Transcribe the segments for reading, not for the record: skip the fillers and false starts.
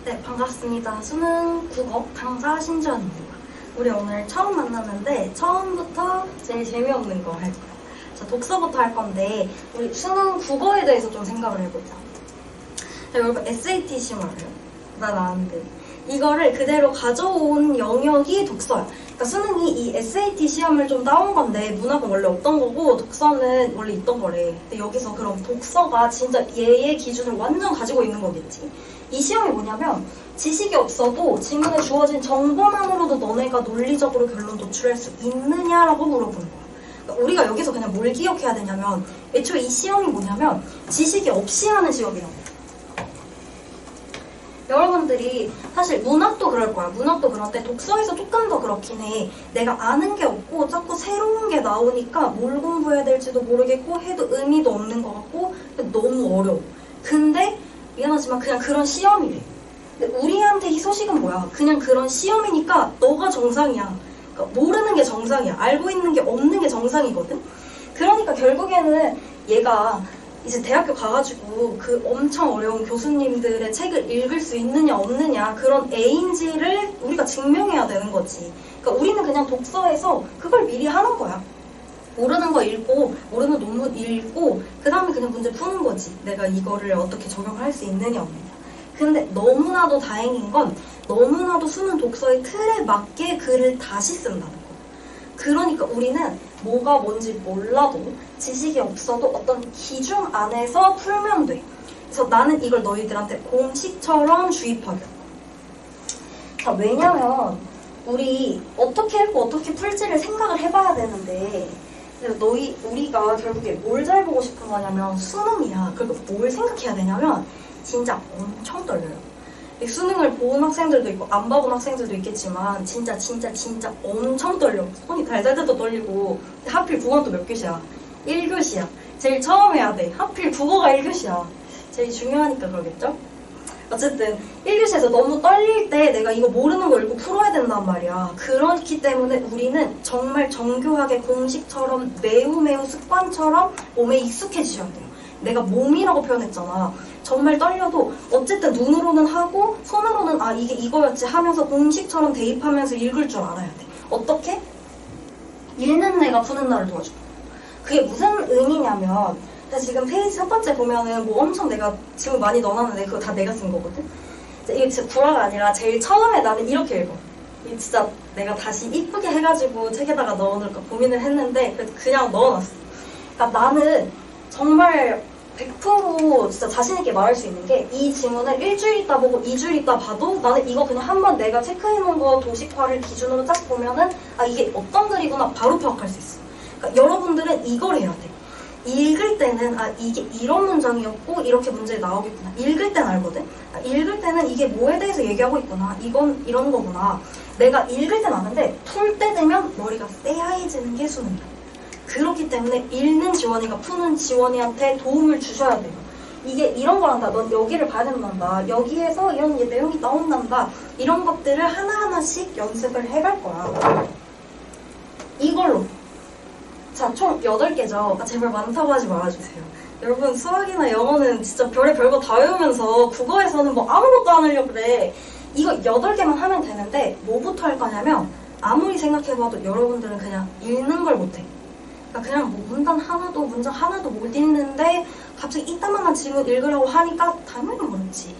네, 반갑습니다. 수능 국어 강사 신주연입니다. 우리 오늘 처음 만났는데 처음부터 제일 재미없는 거 할 거예요. 자, 독서부터 할 건데 우리 수능 국어에 대해서 좀 생각을 해보자. 자, 여러분 SAT 시험 알아요? 난 아는데 이거를 그대로 가져온 영역이 독서야. 그러니까 수능이 이 SAT 시험을 좀 따온 건데 문학은 원래 없던 거고 독서는 원래 있던 거래. 근데 여기서 그럼 독서가 진짜 얘의 기준을 완전 가지고 있는 거겠지. 이 시험이 뭐냐면 지식이 없어도 질문에 주어진 정보만으로도 너네가 논리적으로 결론 도출할 수 있느냐라고 물어보는 거야. 그러니까 우리가 여기서 그냥 뭘 기억해야 되냐면 애초에 이 시험이 뭐냐면 지식이 없이 하는 시험이라고. 여러분들이 사실 문학도 그럴 거야. 문학도 그런데 독서에서 조금 더 그렇긴 해. 내가 아는 게 없고 자꾸 새로운 게 나오니까 뭘 공부해야 될지도 모르겠고 해도 의미도 없는 것 같고 너무 어려워. 근데 미안하지만 그냥 그런 시험이래. 근데 우리한테 이 소식은 뭐야? 그냥 그런 시험이니까 너가 정상이야. 그러니까 모르는 게 정상이야. 알고 있는 게 없는 게 정상이거든. 그러니까 결국에는 얘가 이제 대학교 가가지고 그 엄청 어려운 교수님들의 책을 읽을 수 있느냐 없느냐 그런 A인지를 우리가 증명해야 되는 거지. 그러니까 우리는 그냥 독서에서 그걸 미리 하는 거야. 모르는 거 읽고 모르는 논문 읽고 그 다음에 그냥 문제 푸는 거지. 내가 이거를 어떻게 적용할 수 있느냐 없느냐. 근데 너무나도 다행인 건 너무나도 수능 독서의 틀에 맞게 글을 다시 쓴다는 거. 그러니까 우리는 뭐가 뭔지 몰라도 지식이 없어도 어떤 기준 안에서 풀면 돼. 그래서 나는 이걸 너희들한테 공식처럼 주입하겠다. 자, 왜냐면 우리 어떻게 읽고 어떻게 풀지를 생각을 해봐야 되는데 우리가 결국에 뭘 잘 보고 싶은 거냐면 수능이야. 그러니까 뭘 생각해야 되냐면 진짜 엄청 떨려요. 수능을 본 학생들도 있고 안 봐본 학생들도 있겠지만 진짜 엄청 떨려. 손이 달달달도 떨리고. 하필 국어는 또 몇 교시야? 1교시야. 제일 처음 해야 돼. 하필 국어가 1교시야. 제일 중요하니까 그러겠죠? 어쨌든 1교시에서 너무 떨릴 때 내가 이거 모르는 거 읽고 풀어야 된단 말이야. 그렇기 때문에 우리는 정말 정교하게 공식처럼 매우 습관처럼 몸에 익숙해지셔야 돼요. 내가 몸이라고 표현했잖아. 정말 떨려도 어쨌든 눈으로는 하고 손으로는 아 이게 이거였지 하면서 공식처럼 대입하면서 읽을 줄 알아야 돼. 어떻게? 읽는 내가 푸는 나를 도와줘. 그게 무슨 의미냐면 지금 페이지 첫 번째 보면은 뭐 엄청 내가 지금 많이 넣어놨는데 그거 다 내가 쓴 거거든? 이게 진짜 구라가 아니라 제일 처음에 나는 이렇게 읽어. 이게 진짜 내가 다시 이쁘게 해가지고 책에다가 넣어놓을까 고민을 했는데 그래서 그냥 넣어놨어. 그러니까 나는 정말 100% 진짜 자신있게 말할 수 있는 게 이 지문을 일주일 있다 보고 2주일 있다 봐도 나는 이거 그냥 한번 내가 체크해놓은 거 도식화를 기준으로 딱 보면은 아 이게 어떤 글이구나 바로 파악할 수 있어. 그러니까 여러분들은 이걸 해야 돼. 읽을 때는 아 이게 이런 문장이었고 이렇게 문제 나오겠구나. 읽을 땐 알거든. 아, 읽을 때는 이게 뭐에 대해서 얘기하고 있구나. 이건 이런 거구나. 내가 읽을 땐 아는데 풀 때 되면 머리가 새하얘지는 게 수능이야. 그렇기 때문에 읽는 지원이가 푸는 지원이한테 도움을 주셔야 돼요. 이게 이런 거란다. 넌 여기를 봐야 된단다. 여기에서 이런 내용이 나온단다. 이런 것들을 하나하나씩 연습을 해갈 거야. 이걸로. 자, 총 8개죠. 아, 제발 많다고 하지 말아주세요. 여러분 수학이나 영어는 진짜 별의 별거 다 외우면서 국어에서는 뭐 아무것도 안 하려고 그래. 이거 8개만 하면 되는데 뭐부터 할 거냐면 아무리 생각해봐도 여러분들은 그냥 읽는 걸 못해. 그냥 뭐 문장 하나도 못 읽는데 갑자기 이따만한 질문 읽으라고 하니까 당연히 모르지.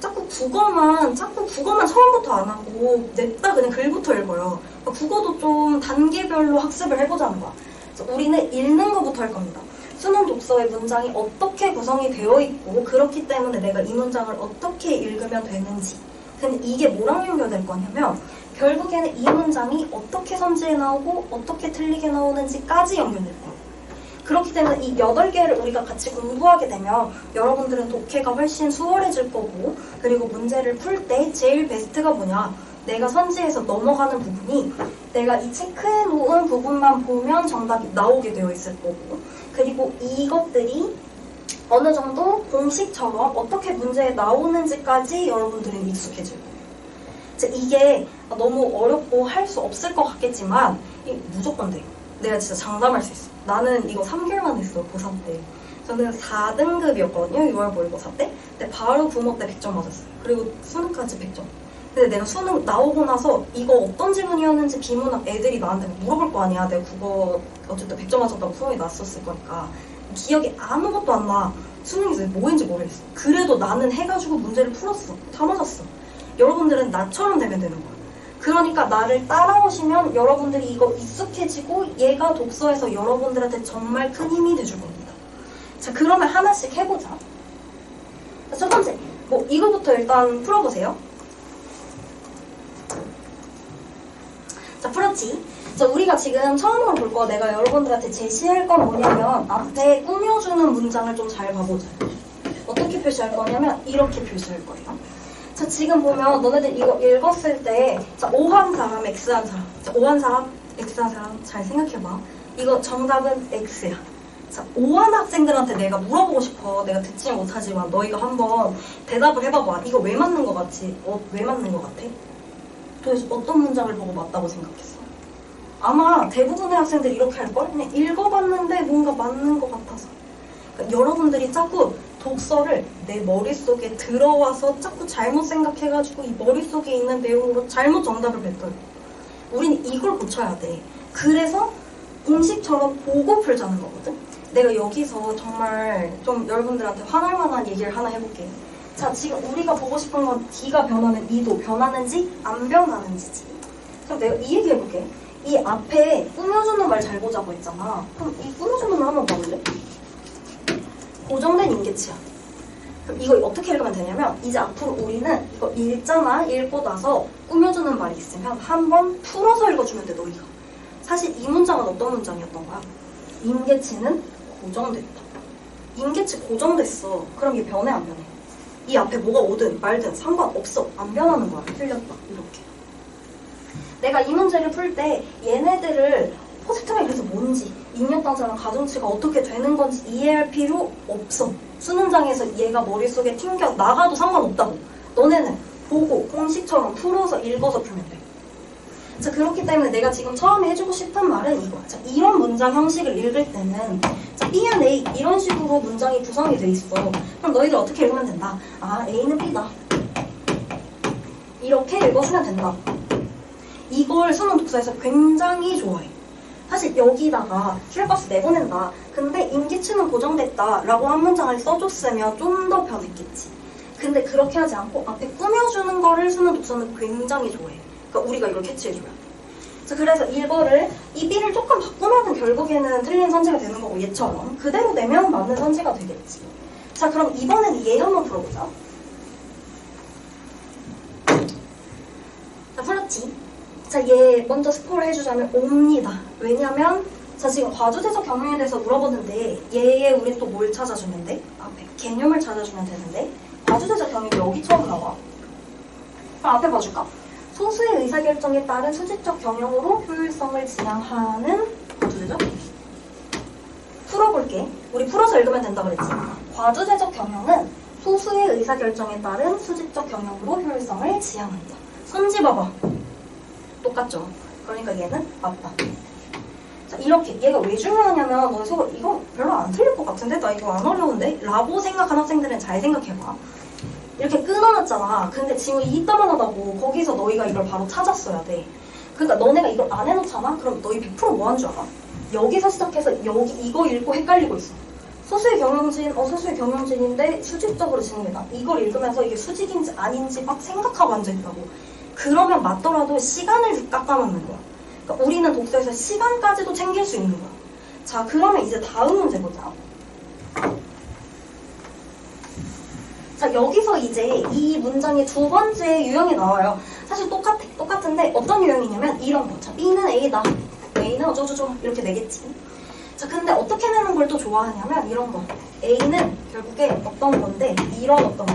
자꾸 국어만 처음부터 안 하고 냅다 그냥 글부터 읽어요. 그러니까 국어도 좀 단계별로 학습을 해보자는 거야. 그래서 우리는 읽는 거부터 할 겁니다. 수능 독서의 문장이 어떻게 구성이 되어 있고 그렇기 때문에 내가 이 문장을 어떻게 읽으면 되는지. 근데 이게 뭐랑 연결될 거냐면 결국에는 이 문장이 어떻게 선지에 나오고 어떻게 틀리게 나오는지까지 연결될 거예요. 그렇기 때문에 이 8개를 우리가 같이 공부하게 되면 여러분들은 독해가 훨씬 수월해질 거고 그리고 문제를 풀 때 제일 베스트가 뭐냐? 내가 선지에서 넘어가는 부분이 내가 이 체크해놓은 부분만 보면 정답이 나오게 되어 있을 거고 그리고 이것들이 어느 정도 공식처럼 어떻게 문제에 나오는지까지 여러분들은 익숙해질 거예요. 이게 너무 어렵고 할 수 없을 것 같겠지만 무조건 돼요. 내가 진짜 장담할 수 있어. 나는 이거 3개월만 했어, 고3 때. 저는 4등급이었거든요, 6월 모의고사 때. 근데 바로 부모 때 100점 맞았어요. 그리고 수능까지 100점. 근데 내가 수능 나오고 나서 이거 어떤 질문이었는지 비문학 애들이 나한테 물어볼 거 아니야. 내가 국어 어쨌든 100점 맞았다고 소문이 났었을 거니까. 기억이 아무것도 안 나. 수능에서 뭐인지 모르겠어. 그래도 나는 해가지고 문제를 풀었어. 다 맞았어. 여러분들은 나처럼 되면 되는 거야. 그러니까 나를 따라오시면 여러분들이 이거 익숙해지고 얘가 독서에서 여러분들한테 정말 큰 힘이 돼줄 겁니다. 자, 그러면 하나씩 해보자. 자, 첫 번째, 뭐 이거부터 일단 풀어보세요. 자, 풀었지? 자, 우리가 지금 처음으로 볼 거 내가 여러분들한테 제시할 건 뭐냐면 앞에 꾸며주는 문장을 좀 잘 봐보자. 어떻게 표시할 거냐면 이렇게 표시할 거예요. 자, 지금 보면 너네들 이거 읽었을 때 자, O한 사람, X한 사람. 자, O한 사람, X한 사람 잘 생각해봐. 이거 정답은 X야. 자, O한 학생들한테 내가 물어보고 싶어. 내가 듣지 못하지만 너희가 한번 대답을 해봐봐. 이거 왜 맞는 거 같지? 왜 맞는 거 같아? 도대체 어떤 문장을 보고 맞다고 생각했어? 아마 대부분의 학생들이 이렇게 할걸? 그냥 읽어봤는데 뭔가 맞는 것 같아서. 그러니까 여러분들이 자꾸 독서를 내 머릿속에 들어와서 자꾸 잘못 생각해가지고 이 머릿속에 있는 내용으로 잘못 정답을 뱉어요. 우린 이걸 고쳐야 돼. 그래서 공식처럼 보고 풀자는 거거든. 내가 여기서 정말 좀 여러분들한테 화날 만한 얘기를 하나 해볼게. 자, 지금 우리가 보고 싶은 건 D가 변하면 E도 변하는지 안 변하는지지. 그럼 내가 이 얘기 해볼게. 이 앞에 꾸며주는 말 잘 보자고 했잖아. 그럼 이 꾸며주는 말 한번 봐볼래? 고정된 인계치야. 그럼 이거 어떻게 읽으면 되냐면 이제 앞으로 우리는 이거 읽잖아. 읽고 나서 꾸며주는 말이 있으면 한번 풀어서 읽어주면 돼, 너희가. 사실 이 문장은 어떤 문장이었던 거야? 인계치는 고정됐다. 인계치 고정됐어. 그럼 얘 변해 안 변해? 이 앞에 뭐가 오든 말든 상관없어. 안 변하는 거야. 틀렸다. 이렇게. 내가 이 문제를 풀 때 얘네들을 포지트가 그래서 뭔지, 인력단자랑 가중치가 어떻게 되는 건지 이해할 필요 없어. 수능장에서 얘가 머릿속에 튕겨 나가도 상관없다고. 너네는 보고 공식처럼 풀어서 읽어서 풀면 돼. 자, 그렇기 때문에 내가 지금 처음에 해주고 싶은 말은 이거야. 자, 이런 문장 형식을 읽을 때는 자, B는 A 이런 식으로 문장이 구성이 돼 있어. 그럼 너희들 어떻게 읽으면 된다? 아, A는 B다. 이렇게 읽어주면 된다. 이걸 수능 독서에서 굉장히 좋아해. 사실 여기다가 킬버스 내보낸다. 근데 인기치는 고정됐다 라고 한 문장을 써줬으면 좀 더 변했겠지. 근데 그렇게 하지 않고 앞에 꾸며주는 거를 수능 독서는 굉장히 좋아해. 그러니까 우리가 이걸 캐치해줘야 돼. 자, 그래서 이거를 이 B를 조금 바꾸면 결국에는 틀린 선지가 되는 거고 얘처럼 그대로 내면 맞는 선지가 되겠지. 자, 그럼 이번엔 얘 한번 풀어보자. 자, 풀었지? 자, 얘 먼저 스포를 해주자면 옵니다. 왜냐면 자, 지금 과주제적 경영에 대해서 물어보는데 얘에 우린 또 뭘 찾아주면 돼? 앞에 개념을 찾아주면 되는데 과주제적 경영이 여기 처음 나와. 그럼 앞에 봐줄까? 소수의 의사결정에 따른 수직적 경영으로 효율성을 지향하는 과주제적? 풀어볼게. 우리 풀어서 읽으면 된다 그랬지. 과주제적 경영은 소수의 의사결정에 따른 수직적 경영으로 효율성을 지향한다. 선지 봐봐. 똑같죠? 그러니까 얘는 맞다. 자, 이렇게 얘가 왜 중요하냐면 너네 속으로 이거 별로 안 틀릴 것 같은데? 나 이거 안 어려운데? 라고 생각한 학생들은 잘 생각해봐. 이렇게 끊어놨잖아. 근데 지금 이따만하다고 거기서 너희가 이걸 바로 찾았어야 돼. 그러니까 너네가 이걸 안 해놓잖아? 그럼 너희 100% 뭐 한 줄 알아? 여기서 시작해서 여기 이거 읽고 헷갈리고 있어. 소수의 경영진, 소수의 경영진인데 수직적으로 진행된다. 이걸 읽으면서 이게 수직인지 아닌지 막 생각하고 앉아있다고. 그러면 맞더라도 시간을 깎아놓는 거야. 그러니까 우리는 독서에서 시간까지도 챙길 수 있는 거야. 자, 그러면 이제 다음 문제 보자. 자, 여기서 이제 이 문장의 두 번째 유형이 나와요. 사실 똑같은데 어떤 유형이냐면 이런 거. 자, B는 A다. A는 어쩌고저쩌고 이렇게 내겠지. 자, 근데 어떻게 내는 걸 또 좋아하냐면 이런 거. A는 결국에 어떤 건데 이런 어떤 거.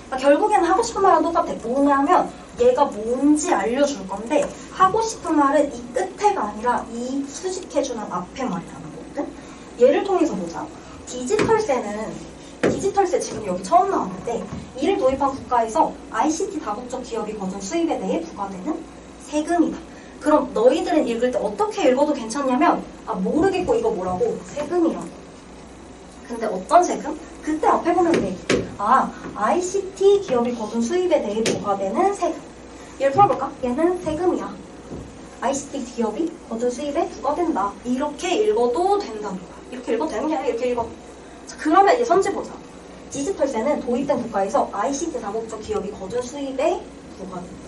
그러니까 결국에는 하고 싶은 말은 똑같아. 뭐냐면 얘가 뭔지 알려줄 건데 하고 싶은 말은 이 끝에가 아니라 이 수직해주는 앞에 말이라는 거거든. 얘를 통해서 보자. 디지털세 지금 여기 처음 나왔는데 이를 도입한 국가에서 ICT 다국적 기업이 거둔 수입에 대해 부과되는 세금이다. 그럼 너희들은 읽을 때 어떻게 읽어도 괜찮냐면 모르겠고 이거 뭐라고? 세금이라고. 근데 어떤 세금? 그때 앞에 보면 돼. ICT 기업이 거둔 수입에 대해 부과되는 세금. 얘를 풀어볼까? 얘는 세금이야. ICT 기업이 거둔 수입에 부과된다. 이렇게 읽어도 된다는 거야. 이렇게 읽어도 되는 게 아니라 이렇게 읽어. 자, 그러면 이제 선지 보자. 디지털세는 도입된 국가에서 ICT 다목적 기업이 거둔 수입에 부과된다.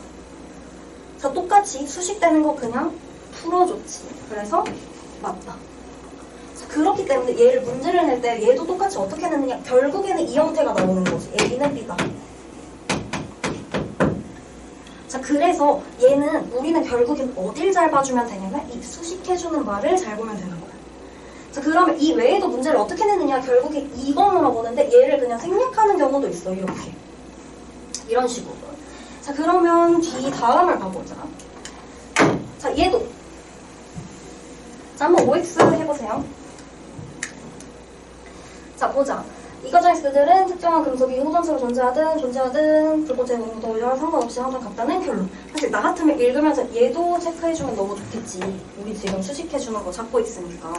자, 똑같이 수식되는 거 그냥 풀어줬지. 그래서 맞다. 자, 그렇기 때문에 얘를 문제를 낼 때 얘도 똑같이 어떻게 냈느냐. 결국에는 이 형태가 나오는 거지. A는 B다. 자, 그래서 얘는 우리는 결국엔 어딜 잘 봐주면 되냐면 이 수식해주는 말을 잘 보면 되는 거야. 자, 그러면 이 외에도 문제를 어떻게 내느냐. 결국에 이거 물어보는데 얘를 그냥 생략하는 경우도 있어. 이렇게. 이런 식으로. 자, 그러면 뒤 다음을 봐보자. 자, 얘도. 자, 한번 OX 해보세요. 자, 보자. 이과정 X들은 특정한 금속이 호전수로 존재하든 불꽃의 농도와 상관없이 항상 같다는 결론. 사실 나 같으면 읽으면서 얘도 체크해주면 너무 좋겠지. 우리 지금 수식해주는 거 잡고 있으니까.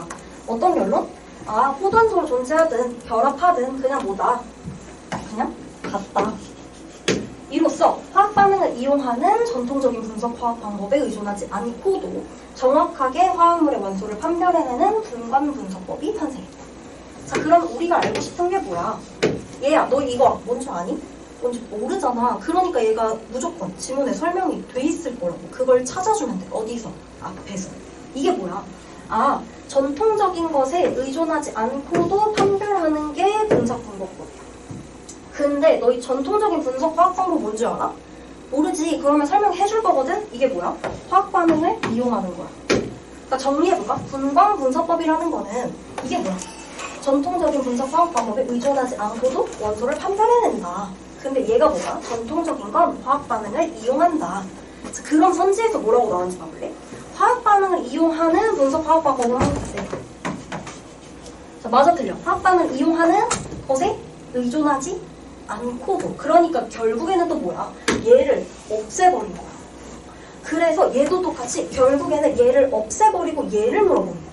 어떤 결론? 호전수로 존재하든 결합하든 그냥 뭐다. 그냥 같다. 이로써 화학 반응을 이용하는 전통적인 분석 화학 방법에 의존하지 않고도 정확하게 화학물의 원소를 판별해내는 분관 분석법이 탄생했다. 자, 그럼 우리가 알고 싶은 게 뭐야? 얘야, 너 이거 뭔지 아니? 뭔지 모르잖아. 그러니까 얘가 무조건 지문에 설명이 돼 있을 거라고. 그걸 찾아주면 돼. 어디서? 앞에서. 이게 뭐야? 전통적인 것에 의존하지 않고도 판별하는 게 분석 방법법이야. 근데 너희 전통적인 분석 화학 방법 뭔지 알아? 모르지. 그러면 설명해 줄 거거든? 이게 뭐야? 화학 반응을 이용하는 거야. 그러니까 정리해볼까? 분광 분석법이라는 거는 이게 뭐야? 전통적인 분석 화학 방법에 의존하지 않고도 원소를 판별해낸다. 근데 얘가 뭐야? 전통적인 건 화학 반응을 이용한다. 자, 그럼 선지에서 뭐라고 나오는지 봐볼래? 화학 반응을 이용하는 분석 화학 방법을 하면 돼. 자, 맞아 틀려. 화학 반응을 이용하는 것에 의존하지 않고도. 그러니까 결국에는 또 뭐야? 얘를 없애버린 거야. 그래서 얘도 똑같이 결국에는 얘를 없애버리고 얘를 물어보는 거야.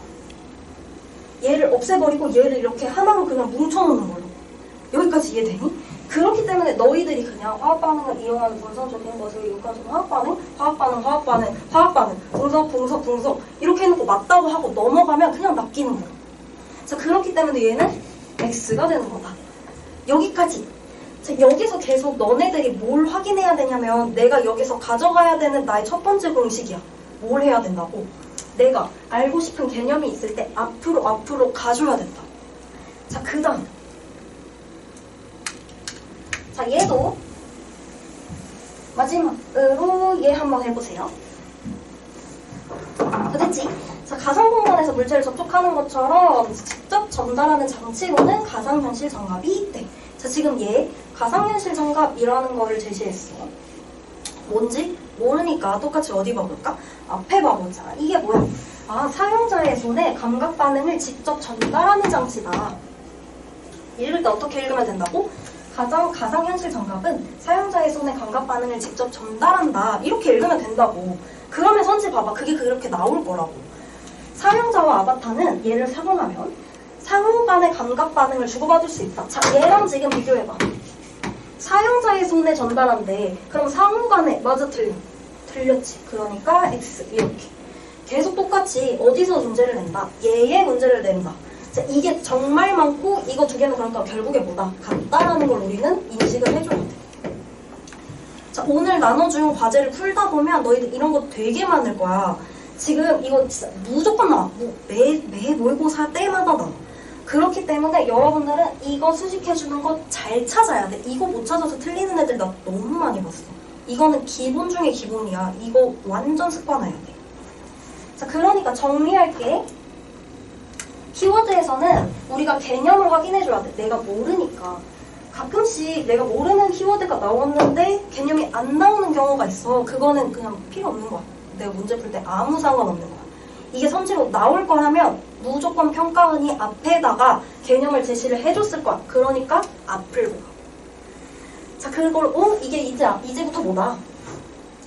얘를 없애버리고 얘를 이렇게 하나로 그냥 뭉쳐놓는 걸로. 여기까지 이해되니? 그렇기 때문에 너희들이 그냥 화학 반응을 이용하는 분석적인 것을 여기까지 화학 반응, 분석 이렇게 해놓고 맞다고 하고 넘어가면 그냥 낚이는 거야. 자, 그렇기 때문에 얘는 X가 되는 거다. 여기까지. 자, 여기서 계속 너네들이 뭘 확인해야 되냐면 내가 여기서 가져가야 되는 나의 첫 번째 공식이야. 뭘 해야 된다고? 내가 알고 싶은 개념이 있을 때 앞으로 가줘야 된다. 자, 그 다음. 자, 얘도 마지막으로 얘 한번 해보세요. 자, 됐지? 자, 가상공간에서 물체를 접촉하는 것처럼 직접 전달하는 장치로는 가상현실 장갑이 있대. 자, 지금 얘 가상현실 장갑이라는 거를 제시했어. 뭔지 모르니까 똑같이 어디 봐볼까? 앞에 봐보자. 이게 뭐야? 사용자의 손에 감각 반응을 직접 전달하는 장치다. 읽을 때 어떻게 읽으면 된다고? 가상현실 장갑은 사용자의 손에 감각 반응을 직접 전달한다. 이렇게 읽으면 된다고. 그러면 선지 봐봐. 그게 그렇게 나올 거라고. 사용자와 아바타는 얘를 사고 나면 상호 간의 감각 반응을 주고받을 수 있다. 자, 얘랑 지금 비교해봐. 사용자의 손에 전달한대. 그럼 상호 간에 맞아 틀려. 틀렸지. 그러니까 X 이렇게. 계속 똑같이 어디서 문제를 낸다? 얘의 문제를 낸다. 자, 이게 정말 많고 이거 두 개는 그러니까 결국에 뭐다? 같다라는 걸 우리는 인식을 해줘야 돼. 자, 오늘 나눠준 과제를 풀다 보면 너희들 이런 거 되게 많을 거야. 지금 이거 진짜 무조건 나와. 매 모의고사 때마다 나와. 그렇기 때문에 여러분들은 이거 수식해주는 거 잘 찾아야 돼. 이거 못 찾아서 틀리는 애들 나 너무 많이 봤어. 이거는 기본 중에 기본이야. 이거 완전 습관해야 돼. 자, 그러니까 정리할게. 키워드에서는 우리가 개념을 확인해줘야 돼. 내가 모르니까. 가끔씩 내가 모르는 키워드가 나왔는데 개념이 안 나오는 경우가 있어. 그거는 그냥 필요 없는 거야. 내가 문제 풀 때 아무 상관없는 거야. 이게 선지로 나올 거라면 무조건 평가원이 앞에다가 개념을 제시를 해줬을 거야. 그러니까 앞을 보고. 자, 그걸 이게 이제부터 뭐다?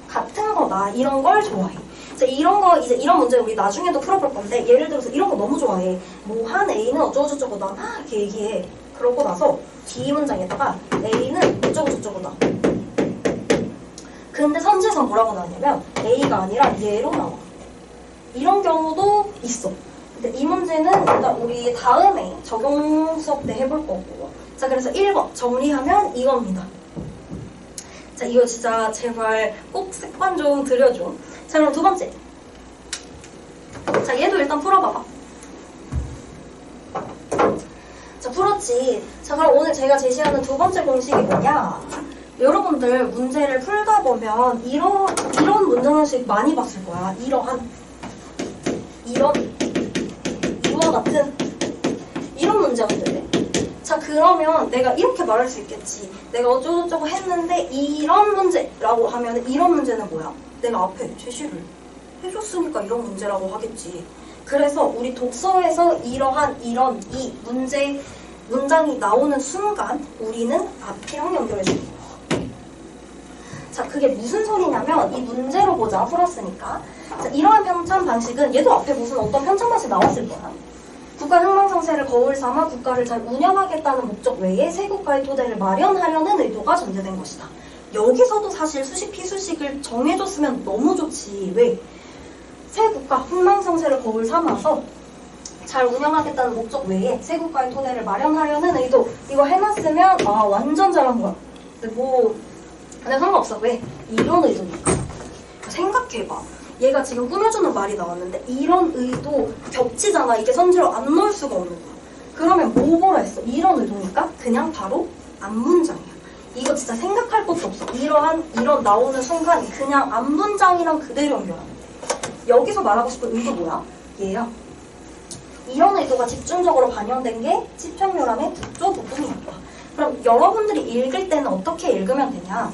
같은 거다. 이런 걸 좋아해. 자, 이런 거, 이제 이런 문제 우리 나중에도 풀어볼 건데, 예를 들어서 이런 거 너무 좋아해. 뭐, 한 A는 어쩌고저쩌고다. 막 이렇게 얘기해. 그러고 나서 뒤 문장에다가 A는 어쩌고저쩌고다. 근데 선지에서 뭐라고 나왔냐면, A가 아니라 얘로 나와. 이런 경우도 있어. 근데 이 문제는 일단 우리 다음에 적용 수업 때 해볼 거고. 자, 그래서 1번 정리하면 이겁니다. 자, 이거 진짜 제발 꼭 습관 좀 들여줘. 자, 그럼 두 번째. 자, 얘도 일단 풀어봐봐. 자, 풀었지. 자, 그럼 오늘 제가 제시하는 두 번째 공식이 뭐냐? 여러분들 문제를 풀다 보면 이런 문제 형식 많이 봤을 거야. 이와 같은 이런 문제들래. 자, 그러면 내가 이렇게 말할 수 있겠지. 내가 어쩌고저쩌고 했는데 이런 문제라고 하면 이런 문제는 뭐야? 내가 앞에 제시를 해줬으니까 이런 문제라고 하겠지. 그래서 우리 독서에서 이러한 이런 이 문장이 나오는 순간 우리는 앞이랑 연결해주는 거야. 자, 그게 무슨 소리냐면 이 문제로 보자. 풀었으니까. 자, 이러한 편찬 방식은 얘도 앞에 무슨 어떤 편찬 방식 나왔을 거야. 국가 흥망성쇠를 거울 삼아 국가를 잘 운영하겠다는 목적 외에 새 국가의 토대를 마련하려는 의도가 전제된 것이다. 여기서도 사실 수식 피수식을 정해줬으면 너무 좋지. 왜? 새 국가 흥망성쇠를 거울 삼아서 잘 운영하겠다는 목적 외에 새 국가의 토대를 마련하려는 의도. 이거 해놨으면 아 완전 잘한 거야. 근데 근데 상관없어. 왜? 이런 의도니까. 생각해봐. 얘가 지금 꾸며주는 말이 나왔는데 이런 의도 겹치잖아. 이게 선지로 안 넣을 수가 없는 거야. 그러면 뭐 보라 했어? 이런 의도니까 그냥 바로 앞문장이야. 이거 진짜 생각할 것도 없어. 이런 나오는 순간 그냥 앞문장이랑 그대로 연결하면 돼. 여기서 말하고 싶은 의도 뭐야? 얘야. 이런 의도가 집중적으로 반영된 게 치평요람의 북조 부분이었다. 그럼 여러분들이 읽을 때는 어떻게 읽으면 되냐?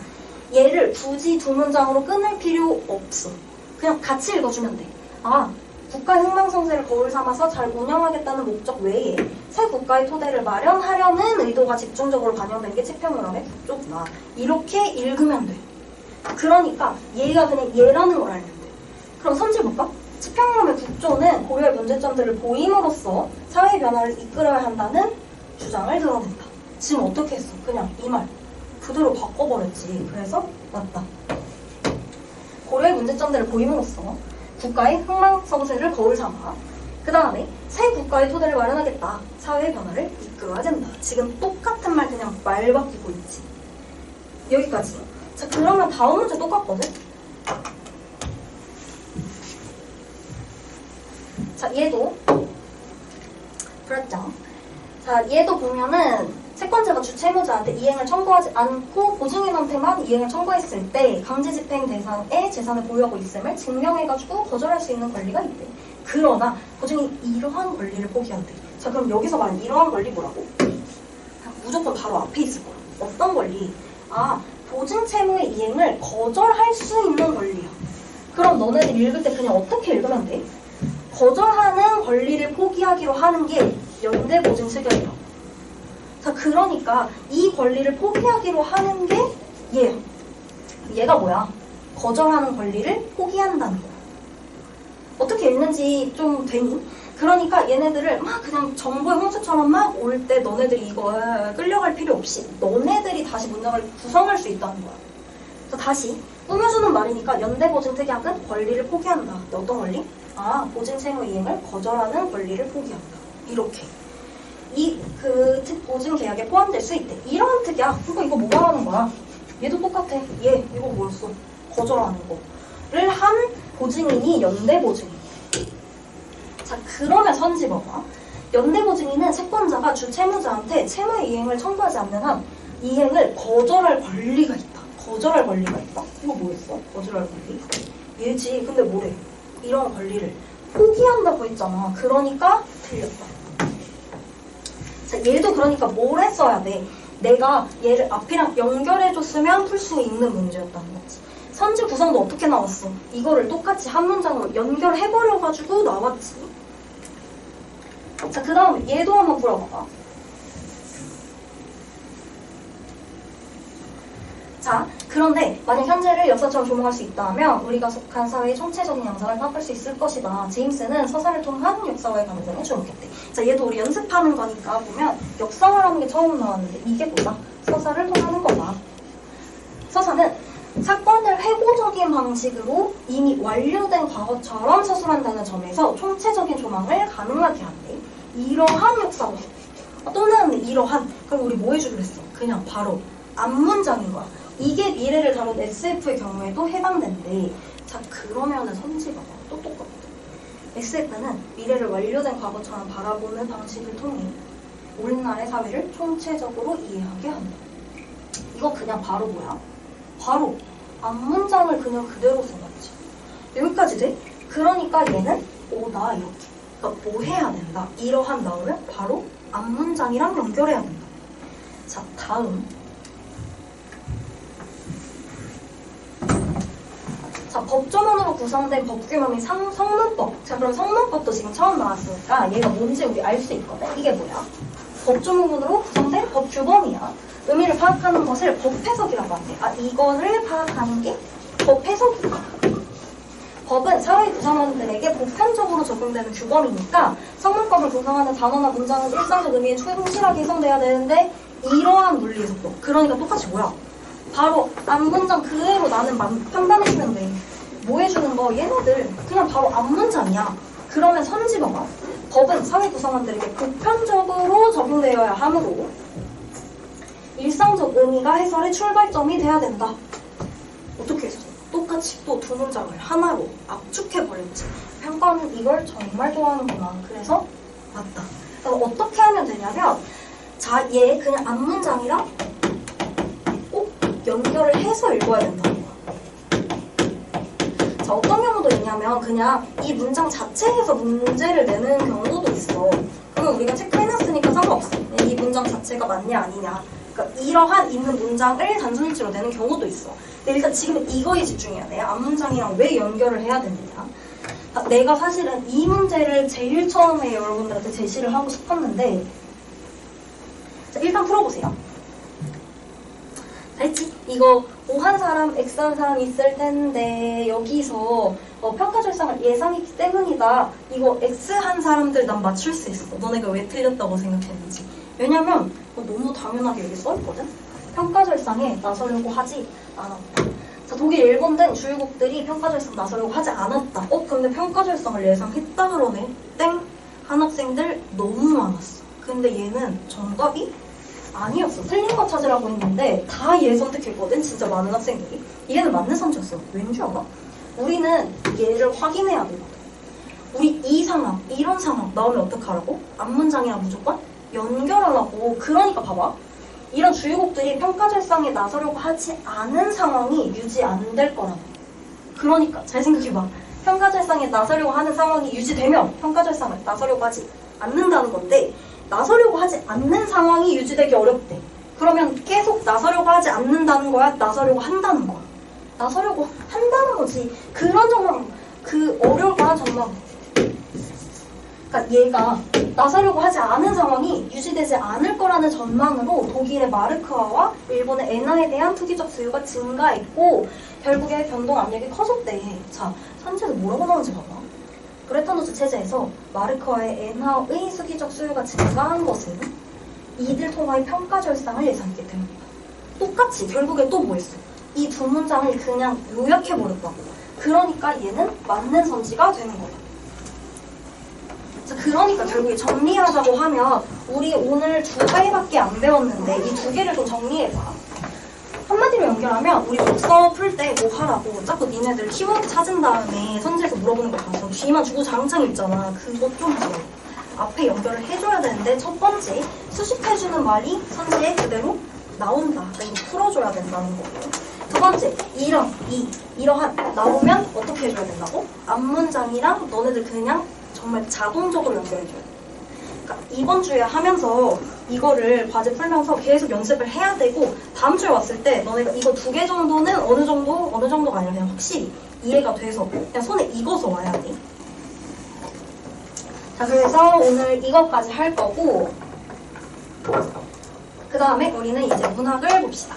얘를 굳이 두 문장으로 끊을 필요 없어. 그냥 같이 읽어주면 돼. 아, 국가의 흥망성쇠를 거울 삼아서 잘 운영하겠다는 목적 외에 새 국가의 토대를 마련하려는 의도가 집중적으로 반영된 게 치평요람의 북조구나. 이렇게 읽으면 돼. 그러니까 얘가 그냥 얘라는 걸 알면 돼. 그럼 선지 볼까? 치평요람의 북조는 고려의 문제점들을 보임으로써 사회 변화를 이끌어야 한다는 주장을 드러낸다. 지금 어떻게 했어? 그냥 이 말 그대로 바꿔버렸지. 그래서 맞다. 고려의 문제점들을 보임으로써 국가의 흥망성쇠를 거울 삼아 그 다음에 새 국가의 토대를 마련하겠다. 사회 변화를 이끌어야 된다. 지금 똑같은 말 그냥 말 바뀌고 있지. 여기까지. 자, 그러면 다음 문제 똑같거든? 자, 얘도 그랬죠. 자, 얘도 보면은 채권자가 주채무자한테 이행을 청구하지 않고 보증인한테만 이행을 청구했을 때 강제집행 대상의 재산을 보유하고 있음을 증명해가지고 거절할 수 있는 권리가 있대. 그러나 보증인이 이러한 권리를 포기한대. 자, 그럼 여기서 말하는 이러한 권리 뭐라고? 무조건 바로 앞에 있을 거야. 어떤 권리? 아, 보증채무의 이행을 거절할 수 있는 권리야. 그럼 너네들 읽을 때 그냥 어떻게 읽으면 돼? 거절하는 권리를 포기하기로 하는 게 연대보증실결이라고. 자, 그러니까 이 권리를 포기하기로 하는 게 얘야. 얘가 뭐야? 거절하는 권리를 포기한다는 거야. 어떻게 읽는지 좀 되니? 그러니까 얘네들을 막 그냥 정보의 홍수처럼 막 올 때 너네들이 이거 끌려갈 필요 없이 너네들이 다시 문장을 구성할 수 있다는 거야. 그래서 다시 꾸며주는 말이니까 연대보증특약은 권리를 포기한다. 근데 어떤 권리? 아, 보증채무 이행을 거절하는 권리를 포기한다. 이렇게. 보증 계약에 포함될 수 있대. 이런 특약. 그러니까 이거 뭐 말하는 거야? 얘도 똑같아. 얘, 이거 뭐였어? 거절하는 거를 한 보증인이 연대보증인. 자, 그러면 선지 봐봐. 연대보증인은 채권자가 주채무자한테 채무의 이행을 청구하지 않는 한 이행을 거절할 권리가 있다. 거절할 권리가 있다? 이거 뭐였어? 거절할 권리? 얘지. 근데 뭐래? 이런 권리를 포기한다고 했잖아. 그러니까 틀렸다. 자, 얘도 그러니까 뭘 했어야 돼? 내가 얘를 앞이랑 연결해줬으면 풀 수 있는 문제였다는 거지. 선지 구성도 어떻게 나왔어? 이거를 똑같이 한 문장으로 연결해버려가지고 나왔지. 자, 그 다음에 얘도 한번 풀어봐봐. 자, 그 그런데 만약 현재를 역사처럼 조망할 수 있다면 우리가 속한 사회의 총체적인 양상을 파악할 수 있을 것이다. 제임스는 서사를 통한 역사와의 관계에 주목했대. 자, 얘도 우리 연습하는 거니까 보면 역사화라는 게 처음 나왔는데 이게 뭐다? 서사를 통하는 거다. 서사는 사건을 회고적인 방식으로 이미 완료된 과거처럼 서술한다는 점에서 총체적인 조망을 가능하게 한대. 이러한 역사화. 또는 이러한. 그럼 우리 뭐 해주기로 했어? 그냥 바로 앞문장인 거야. 이게 미래를 다룬 SF의 경우에도 해당된대. 자, 그러면은 선지 봐봐. 또 똑같거든. SF는 미래를 완료된 과거처럼 바라보는 방식을 통해 오늘날의 사회를 총체적으로 이해하게 한다. 이거 그냥 바로 뭐야? 바로 앞문장을 그냥 그대로 써놨지. 여기까지 돼? 그러니까 얘는 오다 이렇게. 그러니까 뭐 해야 된다. 이러한 나오면 바로 앞문장이랑 연결해야 된다. 자, 다음. 자, 법조문으로 구성된 법규범이 성문법. 자, 그럼 성문법도 지금 처음 나왔으니까 얘가 뭔지 우리 알 수 있거든. 이게 뭐야? 법조문으로 구성된 법규범이야. 의미를 파악하는 것을 법해석이라고 한대. 아, 이거를 파악하는 게 법해석이야. 법은 사회 구성원들에게 보편적으로 적용되는 규범이니까 성문법을 구성하는 단어나 문장은 일상적 의미에 충실하게 해석돼야 되는데 이러한 물리해석법. 그러니까 똑같이 뭐야? 바로 앞문장 그대로 나는 판단해주면 돼. 뭐 해주는 거? 얘네들 그냥 바로 앞문장이야. 그러면 선지 봐봐. 법은 사회 구성원들에게 보편적으로 적용되어야 하므로 일상적 의미가 해설의 출발점이 돼야 된다. 어떻게 했어? 똑같이 또 두 문장을 하나로 압축해버렸지. 평가는 이걸 정말 좋아하는구나. 그래서 맞다. 그럼 어떻게 하면 되냐면 자, 얘 그냥 앞문장이랑 꼭 연결을 해서 읽어야 된다는 거야. 자, 어떤 경우도 있냐면 그냥 이 문장 자체에서 문제를 내는 경우도 있어. 그러면 우리가 체크해놨으니까 상관없어. 이 문장 자체가 맞냐 아니냐. 그러니까 이러한 있는 문장을 단순일치로 내는 경우도 있어. 근데 일단 지금 이거에 집중해야 돼. 앞문장이랑 왜 연결을 해야 되느냐. 내가 사실은 이 문제를 제일 처음에 여러분들한테 제시를 하고 싶었는데 자, 일단 풀어보세요. 알지? 이거 O한 사람, X한 사람 있을 텐데 여기서 평가절상을 예상했기 때문이다. 이거 X한 사람들 난 맞출 수 있어. 너네가 왜 틀렸다고 생각했는지. 왜냐면 너무 당연하게 여기 써있거든? 평가절상에 나서려고 하지 않았다. 자, 독일, 일본 등 주요국들이 평가절상 나서려고 하지 않았다. 근데 평가절상을 예상했다 그러네. 땡! 한 학생들 너무 많았어. 근데 얘는 정답이 아니었어. 틀린 거 찾으라고 했는데 다 얘 선택했거든. 진짜 많은 학생들이. 얘는 맞는 선지였어. 왠지 알아? 우리는 얘를 확인해야 되거든. 우리 이 상황, 이런 상황 나오면 어떡하라고? 앞문장이랑 무조건 연결하라고. 그러니까 봐봐. 이런 주요국들이 평가절상에 나서려고 하지 않은 상황이 유지 안 될 거라고. 그러니까 잘 생각해봐. 평가절상에 나서려고 하는 상황이 유지되면 평가절상을 나서려고 하지 않는다는 건데 나서려고 하지 않는 상황이 유지되기 어렵대. 그러면 계속 나서려고 하지 않는다는 거야? 나서려고 한다는 거야? 나서려고 한다는 거지. 그런 전망, 그 어려울 만한 전망. 그러니까 얘가 나서려고 하지 않은 상황이 유지되지 않을 거라는 전망으로 독일의 마르크화와 일본의 엔화에 대한 투기적 수요가 증가했고 결국에 변동 압력이 커졌대. 자, 선지에서 뭐라고 나오는지 봐봐. 브레턴우즈 체제에서 마르크화의 엔화의 수기적 수요가 증가한 것은 이들 통화의 평가절상을 예상했기 때문이다. 똑같이 결국에 또 뭐 했어? 이 두 문장을 그냥 요약해버렸다고. 그러니까 얘는 맞는 선지가 되는 거다. 자, 그러니까 결국에 정리하자고 하면 우리 오늘 2개밖에 안 배웠는데 이 2개를 좀 정리해봐. 한마디로 연결하면 우리 독서 풀 때 뭐 하라고 자꾸 니네들 키워드 찾은 다음에 선지에서 물어보는 거 봐서 뒤만 주구장창 읽잖아. 그거 좀 줘. 앞에 연결을 해줘야 되는데 첫 번째 수식해주는 말이 선지에 그대로 나온다. 이거 풀어줘야 된다는 거고. 두 번째 이러한 나오면 어떻게 해줘야 된다고? 앞문장이랑 너네들 그냥 정말 자동적으로 연결해줘야 돼. 그러니까 이번 주에 하면서 이거를 과제 풀면서 계속 연습을 해야 되고 다음 주에 왔을 때 너네가 이거 2개 정도는 어느 정도가 아니라 그냥 확실히 이해가 돼서 그냥 손에 익어서 와야 돼. 자, 그래서 오늘 이것까지 할 거고 그 다음에 우리는 이제 문학을 봅시다.